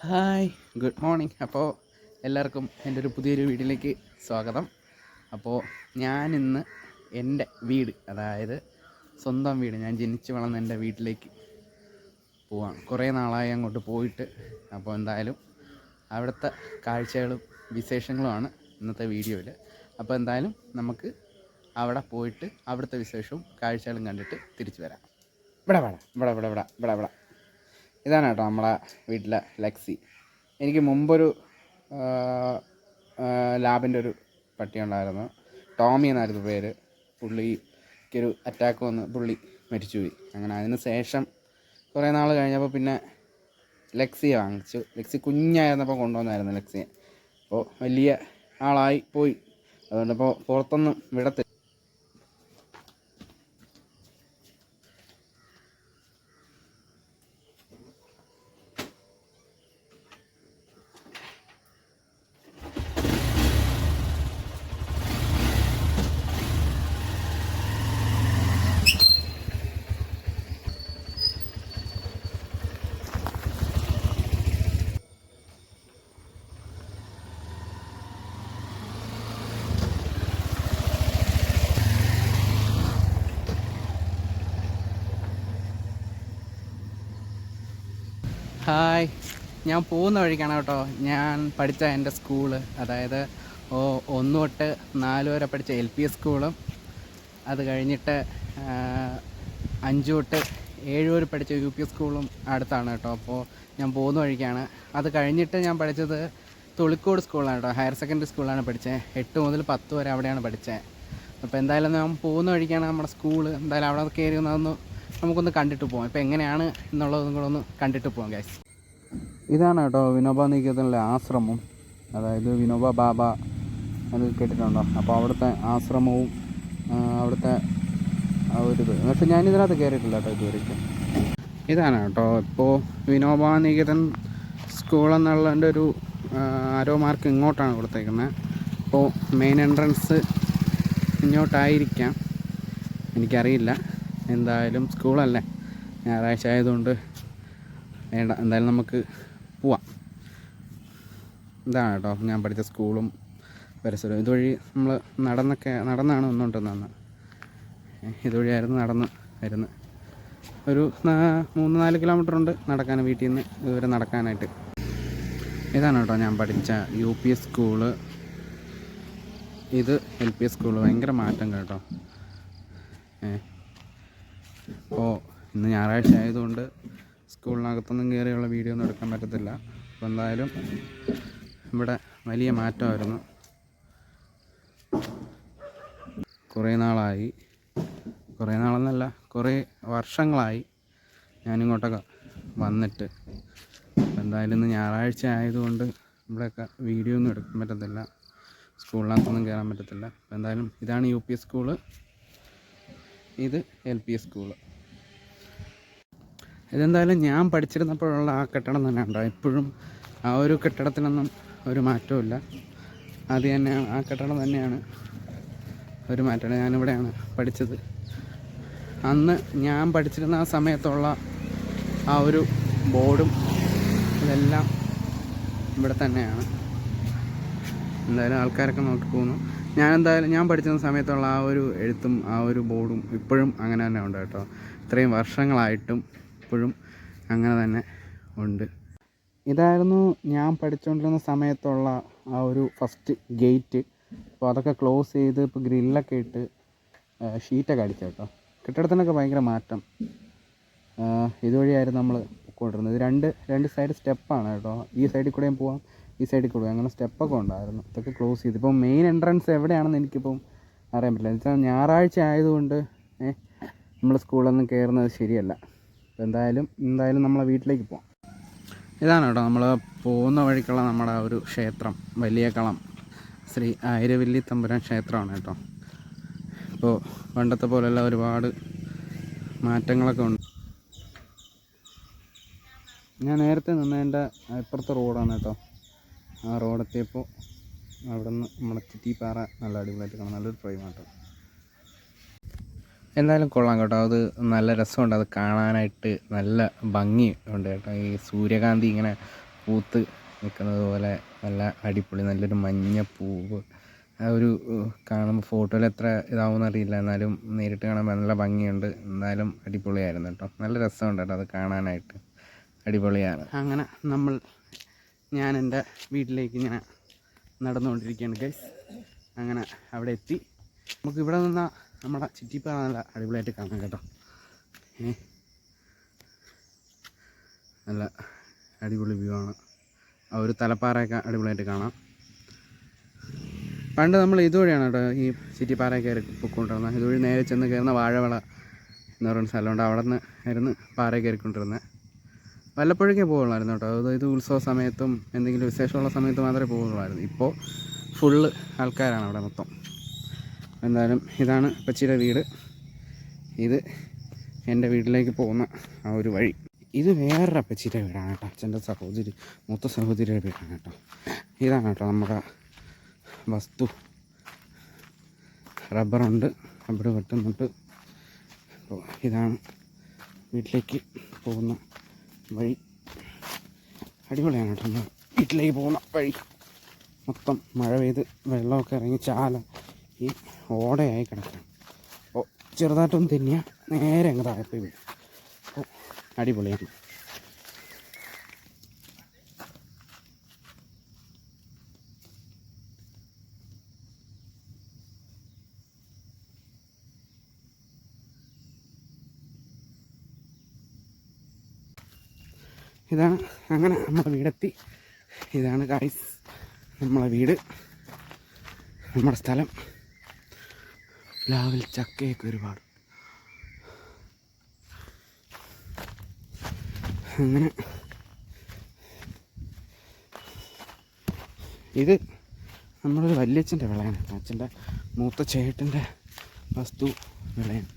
Hi, good morning. അപ്പോൾ എല്ലാവർക്കും എൻ്റെ ഒരു പുതിയൊരു വീഡിയോയിലേക്ക് സ്വാഗതം. അപ്പോൾ ഞാനിന്ന് എൻ്റെ വീട്, അതായത് സ്വന്തം വീട്, ഞാൻ ജനിച്ച് വളർന്ന എൻ്റെ വീട്ടിലേക്ക് പോവാണ്. കുറേ നാളായി അങ്ങോട്ട് പോയിട്ട്. അപ്പോൾ എന്തായാലും അവിടുത്തെ കാഴ്ചകളും വിശേഷങ്ങളുമാണ് ഇന്നത്തെ വീഡിയോയിൽ. അപ്പോൾ എന്തായാലും നമുക്ക് അവിടെ പോയിട്ട് അവിടുത്തെ വിശേഷവും കാഴ്ചകളും കണ്ടിട്ട് തിരിച്ചു വരാം. ഇവിടെ ഇതാണ് കേട്ടോ നമ്മളെ വീട്ടിലെ ലക്സി. എനിക്ക് മുമ്പൊരു ലാബിൻ്റെ ഒരു പട്ടി ഉണ്ടായിരുന്നു, ടോമി എന്നായിരുന്നു പേര്. പുള്ളിക്കൊരു അറ്റാക്ക് വന്ന് പുള്ളി മരിച്ചുപോയി. അങ്ങനെ അതിന് ശേഷം കുറേ നാൾ കഴിഞ്ഞപ്പോൾ പിന്നെ ലക്സിയെ വാങ്ങിച്ചു. ലക്സി കുഞ്ഞായിരുന്നപ്പോൾ കൊണ്ടുവന്നായിരുന്നു ലക്സിയെ. അപ്പോൾ വലിയ ആളായി പോയി. അതുകൊണ്ടിപ്പോൾ പുറത്തൊന്നും വിടത്തില്ല. ഹായ്, ഞാൻ പോകുന്ന വഴിക്കാണ് കേട്ടോ ഞാൻ പഠിച്ച എൻ്റെ സ്കൂള്. അതായത് 1 തൊട്ട് 4 വരെ പഠിച്ച LP സ്കൂളും, അത് കഴിഞ്ഞിട്ട് 5 തൊട്ട് 7 വരെ പഠിച്ച UP സ്കൂളും അടുത്താണ് കേട്ടോ. അപ്പോൾ ഞാൻ പോകുന്ന വഴിക്കാണ്. അത് കഴിഞ്ഞിട്ട് ഞാൻ പഠിച്ചത് തൊളിക്കോട് സ്കൂളാണ് കേട്ടോ, ഹയർ സെക്കൻഡറി സ്കൂളാണ് പഠിച്ചത്. 8 മുതൽ 10 വരെ അവിടെയാണ് പഠിച്ചത്. അപ്പോൾ എന്തായാലും ഞാൻ പോകുന്ന വഴിക്കാണ് നമ്മുടെ സ്കൂള്. എന്തായാലും അവിടെ കയറി ഒന്നതൊന്ന് നമുക്കൊന്ന് കണ്ടിട്ട് പോകാം. ഇപ്പോൾ എങ്ങനെയാണ് എന്നുള്ളതും കൂടെ ഒന്ന് കണ്ടിട്ട് പോകാം ഗൈസ്. ഇതാണ് കേട്ടോ വിനോബ നികേതനിലെ ആശ്രമം, അതായത് വിനോബ ബാബ അത് കേട്ടിട്ടുണ്ടോ? അപ്പോൾ അവിടുത്തെ ആശ്രമവും അവിടുത്തെ ആ ഒരു ഇത്, പക്ഷേ ഞാനിതിനകത്ത് കയറിയിട്ടില്ല കേട്ടോ ഇതുവരെയ്ക്കും. ഇതാണ് കേട്ടോ ഇപ്പോൾ വിനോബ നികേതൻ സ്കൂൾ എന്നുള്ളതിൻ്റെ ഒരു ആരോ മാർക്ക് ഇങ്ങോട്ടാണ് കൊടുത്തേക്കുന്നത്. അപ്പോൾ മെയിൻ എൻട്രൻസ് ഇങ്ങോട്ടായിരിക്കാം, എനിക്കറിയില്ല. എന്തായാലും സ്കൂളല്ലേ, ഞായറാഴ്ച ആയതുകൊണ്ട് വേണ്ട, എന്തായാലും നമുക്ക് പോവാം. ഇതാണ് കേട്ടോ ഞാൻ പഠിച്ച സ്കൂളും പരിസരവും. ഇതുവഴി നമ്മൾ നടന്നാണ് വന്നുകൊണ്ടിരുന്നത്. ഇതുവഴിയായിരുന്നു നടന്ന് വരുന്നത്. ഒരു 3-4 കിലോമീറ്റർ ഉണ്ട് നടക്കാൻ, വീട്ടിൽ നിന്ന് ഇതുവരെ നടക്കാനായിട്ട്. ഇതാണ് കേട്ടോ ഞാൻ പഠിച്ച UP സ്കൂള്. ഇത് LP സ്കൂള്. ഭയങ്കര മാറ്റം കേട്ടോ. അപ്പോൾ ഇന്ന് ഞായറാഴ്ച ആയതുകൊണ്ട് സ്കൂളിനകത്തൊന്നും കയറിയുള്ള വീഡിയോ ഒന്നും എടുക്കാൻ പറ്റത്തില്ല. അപ്പോൾ എന്തായാലും ഇവിടെ വലിയ മാറ്റമായിരുന്നു. കുറേ നാളെന്നല്ല, കുറേ വർഷങ്ങളായി ഞാനിങ്ങോട്ടൊക്കെ വന്നിട്ട്. എന്തായാലും ഇന്ന് ഞായറാഴ്ച ആയതുകൊണ്ട് ഇവിടെയൊക്കെ വീഡിയോ ഒന്നും എടുക്കാൻ പറ്റത്തില്ല, സ്കൂളിനകത്തൊന്നും കയറാൻ പറ്റത്തില്ല. അപ്പോൾ എന്തായാലും ഇതാണ് UP സ്കൂള്, ഇത് LP സ്കൂള്. ഇതെന്തായാലും ഞാൻ പഠിച്ചിരുന്നപ്പോഴുള്ള ആ കെട്ടിടം തന്നെ ഉണ്ടോ, ഇപ്പോഴും ആ ഒരു കെട്ടിടത്തിനൊന്നും ഒരു മാറ്റമില്ല. അത് തന്നെയാണ്, ആ കെട്ടിടം തന്നെയാണ്, ഒരു മാറ്റമില്ല. ഞാനിവിടെയാണ് പഠിച്ചത്. അന്ന് ഞാൻ പഠിച്ചിരുന്ന ആ സമയത്തുള്ള ആ ഒരു ബോർഡും ഇതെല്ലാം ഇവിടെ തന്നെയാണ്. എന്തായാലും ആൾക്കാരൊക്കെ നോക്കി പോകുന്നു. ഞാൻ പഠിച്ചിരുന്ന സമയത്തുള്ള ആ ഒരു എഴുത്തും ആ ഒരു ബോർഡും ഇപ്പോഴും അങ്ങനെ തന്നെ ഉണ്ട് കേട്ടോ. ഇത്രയും വർഷങ്ങളായിട്ടും ഇപ്പോഴും അങ്ങനെ തന്നെ ഉണ്ട്. ഇതായിരുന്നു ഞാൻ പഠിച്ചുകൊണ്ടിരുന്ന സമയത്തുള്ള ആ ഒരു ഫസ്റ്റ് ഗേറ്റ്. അപ്പോൾ അതൊക്കെ ക്ലോസ് ചെയ്ത് ഇപ്പോൾ ഗ്രില്ലൊക്കെ ഇട്ട് ഷീറ്റൊക്കെ അടിച്ചു കേട്ടോ. കെട്ടിടത്തിനൊക്കെ ഭയങ്കര മാറ്റം. ഇതുവഴിയായിരുന്നു നമ്മൾ പോയിക്കൊണ്ടിരുന്നത്. രണ്ട് സൈഡ് സ്റ്റെപ്പാണ് കേട്ടോ. ഈ സൈഡിൽ കൂടെയും പോവാം, ഈ സൈഡിൽ കൂടെ, അങ്ങനെ സ്റ്റെപ്പൊക്കെ ഉണ്ടായിരുന്നു. ഇതൊക്കെ ക്ലോസ് ചെയ്ത് ഇപ്പോൾ മെയിൻ എൻട്രൻസ് എവിടെയാണെന്ന് എനിക്കിപ്പം അറിയാൻ പറ്റില്ല. എന്നുവെച്ചാൽ ഞായറാഴ്ച ആയതുകൊണ്ട് നമ്മൾ സ്കൂളിലൊന്നും കയറുന്നത് ശരിയല്ല. എന്തായാലും നമ്മളെ വീട്ടിലേക്ക് പോകാം. ഇതാണ് കേട്ടോ നമ്മൾ പോകുന്ന വഴിക്കുള്ള നമ്മുടെ ഒരു ക്ഷേത്രം, വലിയകളം ശ്രീ ആയിരവല്ലി തമ്പുരാൻ ക്ഷേത്രമാണ് കേട്ടോ. ഇപ്പോൾ പണ്ടത്തെ പോലെയുള്ള ഒരുപാട് മാറ്റങ്ങളൊക്കെ ഉണ്ട്. ഞാൻ നേരത്തെ നിന്നതിൻ്റെ ഇപ്പുറത്തെ റോഡാണ് കേട്ടോ. ആ റോഡെത്തിയപ്പോൾ അവിടെ നിന്ന് നമ്മുടെ ചിറ്റിപ്പാറ നല്ല അടിപൊളിയായിട്ട് കാണാം, നല്ലൊരു ഫ്രെയിമാട്ടോ. എന്തായാലും കൊള്ളാം കേട്ടോ, അത് നല്ല രസമുണ്ട്, അത് കാണാനായിട്ട് നല്ല ഭംഗി ഉണ്ട് കേട്ടോ. ഈ സൂര്യകാന്തി ഇങ്ങനെ പൂത്ത് നിൽക്കുന്നത് പോലെ നല്ല അടിപൊളി നല്ലൊരു മഞ്ഞ പൂവ്. ആ ഒരു കാണുമ്പോൾ ഫോട്ടോയിൽ എത്ര ഇതാവുമെന്ന് അറിയില്ല, എന്നാലും നേരിട്ട് കാണുമ്പോൾ നല്ല ഭംഗിയുണ്ട്. എന്നാലും അടിപൊളിയായിരുന്നു കേട്ടോ, നല്ല രസമുണ്ട് കേട്ടോ അത് കാണാനായിട്ട്, അടിപൊളിയാണ്. അങ്ങനെ ഞാൻ എൻ്റെ വീട്ടിലേക്ക് ഇങ്ങനെ നടന്നുകൊണ്ടിരിക്കുകയാണ് ഗൈസ്. അങ്ങനെ അവിടെ എത്തി. നമുക്ക് ഇവിടെ നിന്നാൽ നമ്മുടെ ചുറ്റിപ്പാറ നല്ല അടിപൊളിയായിട്ട് കാണാം കേട്ടോ. നല്ല അടിപൊളി വ്യൂ ആണ്. ആ ഒരു തലപ്പാറയൊക്കെ അടിപൊളിയായിട്ട് കാണാം. പണ്ട് നമ്മൾ ഇതുവഴിയാണ് കേട്ടോ ഈ ചുറ്റിപ്പാറ കയറി പൊയ്ക്കൊണ്ടിരുന്നത്. ഇതുവഴി നേരെ ചെന്ന് കയറുന്ന വാഴവള എന്ന് പറയുന്ന സ്ഥലമുണ്ട്. അവിടെ നിന്ന് ആയിരുന്നു പാറ കയറിക്കൊണ്ടിരുന്നത്. വല്ലപ്പോഴേക്കേ പോകുള്ളായിരുന്നു കേട്ടോ. ഇത് ഉത്സവ സമയത്തും എന്തെങ്കിലും വിശേഷമുള്ള സമയത്ത് മാത്രമേ പോകുള്ളായിരുന്നു. ഇപ്പോൾ ഫുള്ള് ആൾക്കാരാണ് അവിടെ മൊത്തം. എന്തായാലും ഇതാണ് അപ്പച്ചിയുടെ വീട്. ഇത് എൻ്റെ വീട്ടിലേക്ക് പോകുന്ന ആ ഒരു വഴി. ഇത് വേറൊരു അപ്പച്ചിയുടെ വീടാണ് കേട്ടോ, അച്ഛൻ്റെ മൂത്ത സഹോദരിയുടെ വീടാണ് കേട്ടോ. ഇതാണ് കേട്ടോ നമ്മുടെ വസ്തു. റബ്ബറുണ്ട്, റബ്ബർ വെട്ടുന്നുണ്ട്. അപ്പോൾ ഇതാണ് വീട്ടിലേക്ക് പോകുന്ന വഴി. അടിപൊളിയാണ് കേട്ടോ നമ്മൾ വീട്ടിലേക്ക് പോകുന്ന വഴി. മൊത്തം മഴ പെയ്ത് വെള്ളമൊക്കെ ഇറങ്ങി ഈ ഓടയായി കിടക്കുകയാണ്. അപ്പോൾ ചെറുതായിട്ടൊന്നും തന്നെയാൽ നേരെ അങ്ങ് താഴെ വീഴും. അപ്പോൾ അടിപൊളിയാണ്. ഇതാണ് അങ്ങനെ നമ്മുടെ വീടെത്തി. ഇതാണ് ഗൈസ് നമ്മളെ വീട്, നമ്മുടെ സ്ഥലം. പ്ലാവിൽ ചക്കയൊക്കെ ഒരുപാട്. അങ്ങനെ ഇത് നമ്മളൊരു വല്യച്ഛൻ്റെ വിളയാണ്, അച്ഛൻ്റെ മൂത്ത ചേട്ടൻ്റെ വസ്തു വിളയാണ്.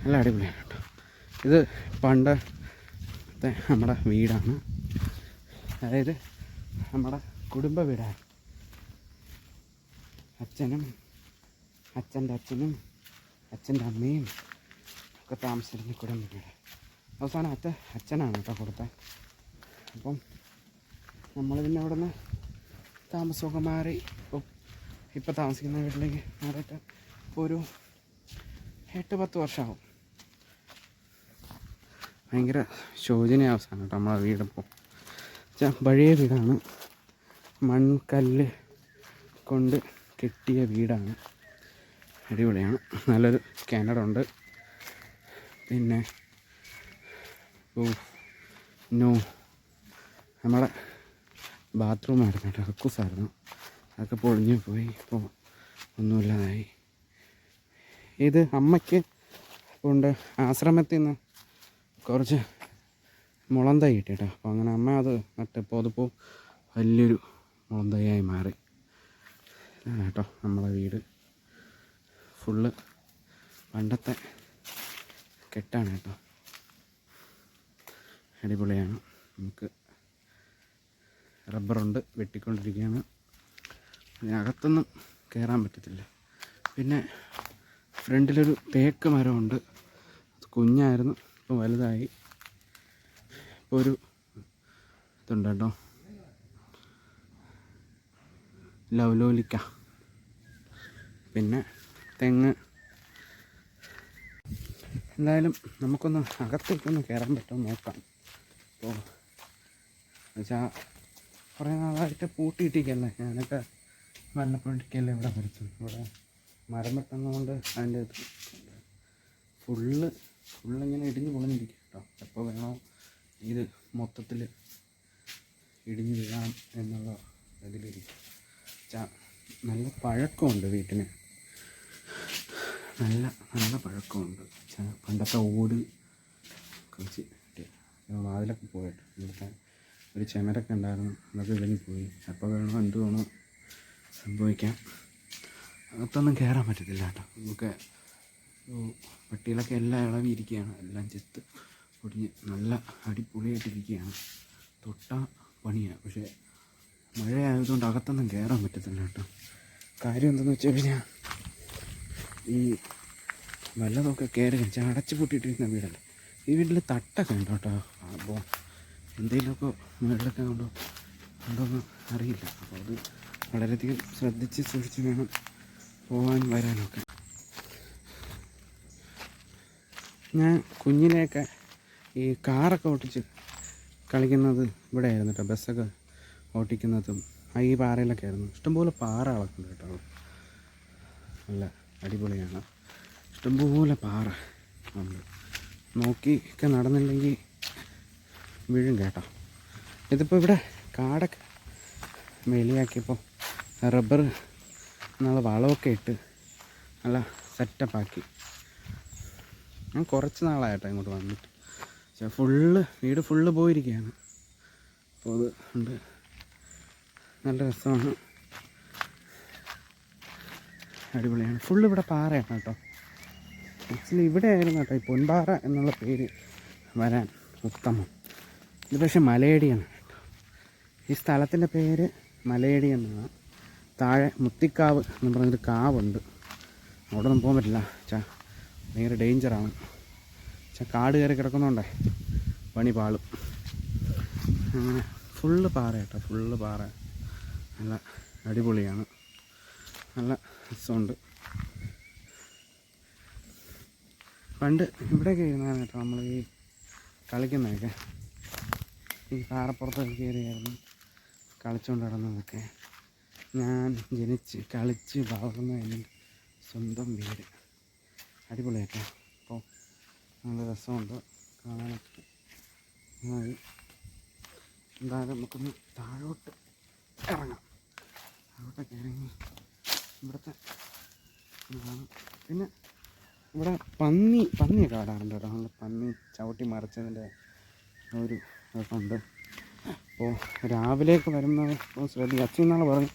നല്ല അടിപൊളിയാണ് കേട്ടോ. ഇത് പണ്ടത്തെ നമ്മുടെ വീടാണ്, അതായത് നമ്മുടെ കുടുംബ വീടാണ്. അച്ഛൻ്റെ അച്ഛൻ്റെ അമ്മയും ഒക്കെ താമസിച്ചിരുന്ന കുടുംബ വീട്. അവസാനം അച്ഛനാണ് കേട്ടോ കൊടുത്തത്. അപ്പം നമ്മൾ പിന്നെ അവിടെ നിന്ന് താമസമൊക്കെ മാറി ഇപ്പോൾ താമസിക്കുന്ന വീട്ടിലേക്ക് മാറിയിട്ട് ഒരു 8-10 വർഷമാകും. ഭയങ്കര ശോചനീയ അവസ്ഥയാണ് കേട്ടോ നമ്മളെ വീടിപ്പോൾ. പഴയ വീടാണ്, മൺകല്ല് കൊണ്ട് കെട്ടിയ വീടാണ്. അടിപൊളിയാണ്. നല്ലൊരു കിണറുണ്ട്. പിന്നെ നമ്മളെ ബാത്റൂമായിരുന്നു കേട്ടോ, കക്കൂസായിരുന്നു. അതൊക്കെ പൊളിഞ്ഞു പോയി, ഇപ്പോൾ ഒന്നുമില്ലാതായി. ഇത് അമ്മയ്ക്ക് കൊണ്ട് ആശ്രമത്തിൽ നിന്ന് കുറച്ച് മുളം തൈ കിട്ടി കേട്ടോ. അപ്പോൾ അങ്ങനെ അമ്മ അത് നട്ടപ്പോൾ അതിപ്പോൾ വലിയൊരു മുളം തൈയായി മാറി. ഇതാണ് കേട്ടോ നമ്മളെ വീട്. ഫുള്ള് പണ്ടത്തെ കെട്ടാണ് കേട്ടോ, അടിപൊളിയാണ്. നമുക്ക് റബ്ബറുണ്ട്, വെട്ടിക്കൊണ്ടിരിക്കുകയാണ്. അതിനകത്തൊന്നും കയറാൻ പറ്റത്തില്ല. പിന്നെ ഫ്രണ്ടിലൊരു തേക്ക് മരമുണ്ട്, അത് കുഞ്ഞായിരുന്നു, ഇപ്പോൾ വലുതായി. ഇപ്പോൾ ഒരു ഇതുണ്ട് കേട്ടോ, ലവലോലിക്ക. പിന്നെ തെങ്ങ്. എന്തായാലും നമുക്കൊന്ന് അകത്തേക്കൊന്ന് കയറാൻ പറ്റുമോ നോക്കാം. അപ്പോൾ എന്നുവെച്ചാൽ കുറേ നാളായിട്ട് പൂട്ടിയിട്ടിരിക്കല്ലേ, ഞാനൊക്കെ വല്ലപ്പോഴേക്കല്ലേ ഇവിടെ വരച്ചു. ഇവിടെ മരം വെട്ടുന്നതുകൊണ്ട് അതിൻ്റെ ഫുള്ളിങ്ങനെ ഇടിഞ്ഞ് പൊളിഞ്ഞിരിക്കും കേട്ടോ. എപ്പോൾ വേണോ ഇത് മൊത്തത്തിൽ ഇടിഞ്ഞ് വീഴാം എന്നുള്ള ഇതിലിരിക്കും. നല്ല പഴക്കമുണ്ട് വീട്ടിന്, നല്ല പഴക്കമുണ്ട്. പണ്ടത്തെ ഓട് കുറച്ച് വാതിലൊക്കെ പോയിട്ട് ഇവിടുത്തെ ഒരു ചെമരൊക്കെ ഉണ്ടായിരുന്നു, അതൊക്കെ ഇടിഞ്ഞ് പോയി. എപ്പോൾ വേണോ എന്ത് വേണോ സംഭവിക്കാം. അകത്തൊന്നും കയറാൻ പറ്റത്തില്ല കേട്ടോ. നമുക്ക് പട്ടികളൊക്കെ എല്ലാം ഇളവിയിരിക്കുകയാണ്, എല്ലാം ചെത്ത് പൊടിഞ്ഞ് നല്ല അടിപൊളിയായിട്ടിരിക്കുകയാണ്. തൊട്ടാ പണിയാണ്. പക്ഷേ മഴയായതുകൊണ്ട് അകത്തൊന്നും കയറാൻ പറ്റത്തില്ല കേട്ടോ. കാര്യം എന്താണെന്ന് വെച്ച് കഴിഞ്ഞാൽ ഈ വല്ലതൊക്കെ കയറി അടച്ചു പൂട്ടിയിട്ടിരിക്കുന്ന വീടല്ല. ഈ വീട്ടിൽ തട്ടൊക്കെ ഉണ്ട് കേട്ടോ. അപ്പോൾ എന്തെങ്കിലുമൊക്കെ മുകളിലൊക്കെ ഉണ്ടോയെന്ന് അറിയില്ല. അപ്പോൾ അത് വളരെയധികം ശ്രദ്ധിച്ച് സൂക്ഷിച്ച് വേണം പോകാൻ വരാനൊക്കെ. ഞാൻ കുഞ്ഞിനെയൊക്കെ ഈ കാറൊക്കെ ഓട്ടിച്ച് കളിക്കുന്നത് ഇവിടെ ആയിരുന്നു കേട്ടോ. ബസ്സൊക്കെ ഓട്ടിക്കുന്നതും ഈ പാറയിലൊക്കെ ആയിരുന്നു. ഇഷ്ടംപോലെ പാറകളൊക്കെ ഉണ്ട് കേട്ടോ. നല്ല അടിപൊളിയാണ്. ഇഷ്ടംപോലെ പാറ ഉണ്ട്. നോക്കിയൊക്കെ നടന്നില്ലെങ്കിൽ വീഴും കേട്ടോ. ഇതിപ്പോൾ ഇവിടെ കാടൊക്കെ വെളിയാക്കിയപ്പോൾ റബ്ബർ എന്നുള്ള വളമൊക്കെ ഇട്ട് നല്ല സെറ്റപ്പാക്കി. ഞാൻ കുറച്ച് നാളായിട്ടോ ഇങ്ങോട്ട് വന്നിട്ട്. പക്ഷേ വീട് ഫുള്ള് പോയിരിക്കുകയാണ്. അപ്പോൾ അത് ഉണ്ട്, നല്ല രസമാണ്, അടിപൊളിയാണ്. ഫുള്ള് ഇവിടെ പാറയാണ് കേട്ടോ. ആക്ച്വലി ഇവിടെ ആയിരുന്നു കേട്ടോ ഈ പൊൻപാറ എന്നുള്ള പേര് വരാൻ ഉത്തമം. ഇത് പക്ഷേ മലയടിയാണ് കേട്ടോ. ഈ സ്ഥലത്തിൻ്റെ പേര് മലയടി എന്നാണ്. താഴെ മുത്തിക്കാവ് എന്ന് പറഞ്ഞൊരു കാവുണ്ട്. അവിടെ ഒന്നും പോകാൻ പറ്റില്ല. ഭയങ്കര ഡേഞ്ചറാണ്. കാട് കയറി കിടക്കുന്നുണ്ടേ പണി പാളും. അങ്ങനെ ഫുള്ള് പാറ കേട്ടോ, ഫുള്ള് പാറ. നല്ല അടിപൊളിയാണ്, നല്ല രസമുണ്ട്. പണ്ട് ഇവിടെയൊക്കെ ഇരുന്നാണ് കേട്ടോ നമ്മൾ ഈ കളിക്കുന്നതൊക്കെ. ഈ പാറപ്പുറത്തൊക്കെ കയറിയായിരുന്നു കളിച്ചുകൊണ്ട് നടന്നതൊക്കെ. ഞാൻ ജനിച്ച് കളിച്ച് വളർന്ന എൻ്റെ സ്വന്തം വീട്. അടിപൊളിയാട്ടോ. അപ്പോൾ നല്ല രസമുണ്ട് കാണാനൊക്കെ. എന്തായാലും നമുക്കൊന്ന് താഴോട്ട് ഇറങ്ങാം. താഴോട്ടൊക്കെ ഇറങ്ങി ഇവിടുത്തെ പിന്നെ ഇവിടെ പന്നിയൊക്കെ കാണാറുണ്ട് കേട്ടോ. നല്ല പന്നി ചവിട്ടി മറിച്ചതിൻ്റെ ഒരു ഇതൊക്കെ ഉണ്ട്. അപ്പോൾ രാവിലെയൊക്കെ വരുന്നത് ശ്രദ്ധിക്കുക. അച്ഛൻ നാളെ പറഞ്ഞു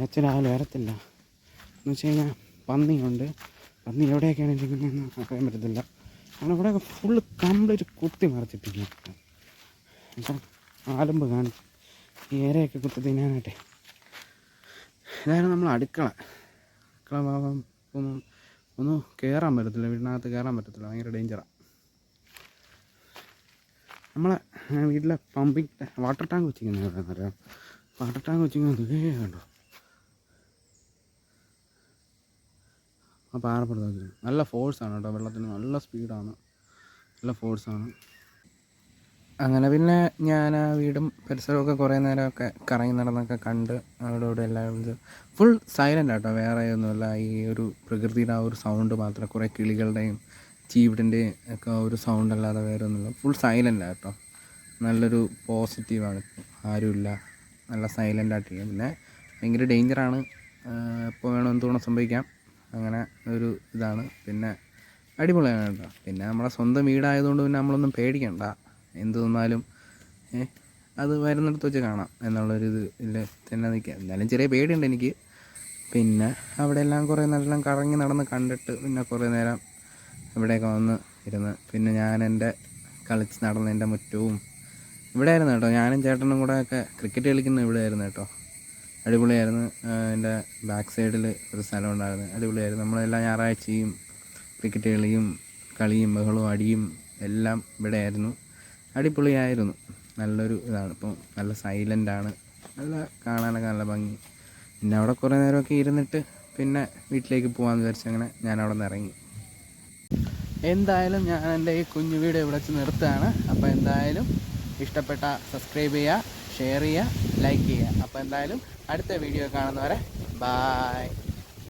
അച്ഛൻ രാവിലെ വരത്തില്ല എന്ന് വെച്ച് കഴിഞ്ഞാൽ പന്നിയുണ്ട്. പന്നി എവിടെയൊക്കെയാണ് ഇരിക്കുന്നതെന്ന് അറിയാൻ പറ്റത്തില്ല. കാരണം ഇവിടെയൊക്കെ ഫുള്ള് കംപ്ലീറ്റ് കുത്തി മറിച്ചിട്ടില്ല. അപ്പം ആലമ്പ് കാണിച്ച് ഈ ഏരയൊക്കെ കുത്തി തിന്നാനായിട്ടെ. ഇതായിരുന്നു നമ്മൾ അടുക്കള ഭാഗം. ഒന്നും കയറാൻ പറ്റത്തില്ല, വീടിനകത്ത് കയറാൻ പറ്റത്തില്ല, ഭയങ്കര ഡേഞ്ചറാണ്. നമ്മളെ വീട്ടിലെ പമ്പിങ് വാട്ടർ ടാങ്ക് വെച്ചിരിക്കുന്നത് അറിയാം. വാട്ടർ ടാങ്ക് വെച്ചിരിക്കുന്നത് കണ്ടോ. ആ പാറപ്പുറത്ത് നല്ല ഫോഴ്സാണ് കേട്ടോ. വെള്ളത്തിന് നല്ല സ്പീഡാണ്, നല്ല ഫോഴ്സാണ്. അങ്ങനെ പിന്നെ ഞാൻ ആ വീടും പരിസരമൊക്കെ കുറേ നേരമൊക്കെ കറങ്ങി നടന്നൊക്കെ കണ്ട് അവിടെ ഇവിടെ എല്ലാം ഇത് ഫുൾ സൈലൻ്റ് ആട്ടോ. വേറെ ഒന്നുമില്ല. ഈ ഒരു പ്രകൃതിയുടെ ആ ഒരു സൗണ്ട് മാത്രം, കുറേ കിളികളുടെയും ചീവിടിൻ്റെയും ഒക്കെ ഒരു സൗണ്ട് അല്ലാതെ വേറെ ഒന്നുമില്ല. ഫുൾ സൈലൻ്റ് ആട്ടോ. നല്ലൊരു പോസിറ്റീവാണ്. ആരുമില്ല, നല്ല സൈലൻ്റ് ആയിട്ടിരിക്കും. പിന്നെ ഭയങ്കര ഡേഞ്ചറാണ്, എപ്പോൾ വേണം എന്തുകൊണ്ട് സംഭവിക്കാം. അങ്ങനെ ഒരു ഇതാണ്. പിന്നെ അടിപൊളിയാണ് കേട്ടോ. പിന്നെ നമ്മളെ സ്വന്തം വീടായതുകൊണ്ട് പിന്നെ നമ്മളൊന്നും പേടിക്കണ്ട. എന്ത് തന്നാലും അത് വരുന്നിടത്ത് വെച്ച് കാണാം എന്നുള്ളൊരിത് ഇല്ല തന്നെ നിൽക്കുക. എന്നാലും ചെറിയ പേടിയുണ്ട് എനിക്ക്. പിന്നെ അവിടെ എല്ലാം കുറേ നല്ല കറങ്ങി നടന്ന് കണ്ടിട്ട് പിന്നെ കുറേ നേരം ഇവിടെയൊക്കെ വന്ന് ഇരുന്ന് പിന്നെ ഞാൻ എൻ്റെ കളിച്ച് നടന്ന് എൻ്റെ മുറ്റവും ഇവിടെ ആയിരുന്നു കേട്ടോ. ഞാനും ചേട്ടനും കൂടെ ഒക്കെ ക്രിക്കറ്റ് കളിക്കുന്നത് ഇവിടെ ആയിരുന്നു കേട്ടോ. അടിപൊളിയായിരുന്നു. എൻ്റെ ബാക്ക് സൈഡിൽ ഒരു സ്ഥലം ഉണ്ടായിരുന്നു, അടിപൊളിയായിരുന്നു. നമ്മളെല്ലാ ഞായറാഴ്ചയും ക്രിക്കറ്റ് കളിയും ബഹളവും അടിയും എല്ലാം ഇവിടെ ആയിരുന്നു. അടിപൊളിയായിരുന്നു. നല്ലൊരു ഇതാണ്. ഇപ്പം നല്ല സൈലൻ്റാണ്, നല്ല കാണാനൊക്കെ നല്ല ഭംഗി. പിന്നെ അവിടെ കുറേ നേരമൊക്കെ ഇരുന്നിട്ട് പിന്നെ വീട്ടിലേക്ക് പോകാമെന്ന് വിചാരിച്ച് അങ്ങനെ ഞാൻ അവിടെ നിന്ന് ഇറങ്ങി. എന്തായാലും ഞാൻ എൻ്റെ ഈ കുഞ്ഞു വീഡിയോ ഇവിടെ വെച്ച് നിർത്തുകയാണ്. അപ്പോൾ എന്തായാലും ഇഷ്ടപ്പെട്ട സബ്സ്ക്രൈബ് ചെയ്യുക, ഷെയർ ചെയ്യുക, ലൈക്ക് ചെയ്യുക. അപ്പോൾ എന്തായാലും അടുത്ത വീഡിയോ കാണുന്നവരെ ബായ്.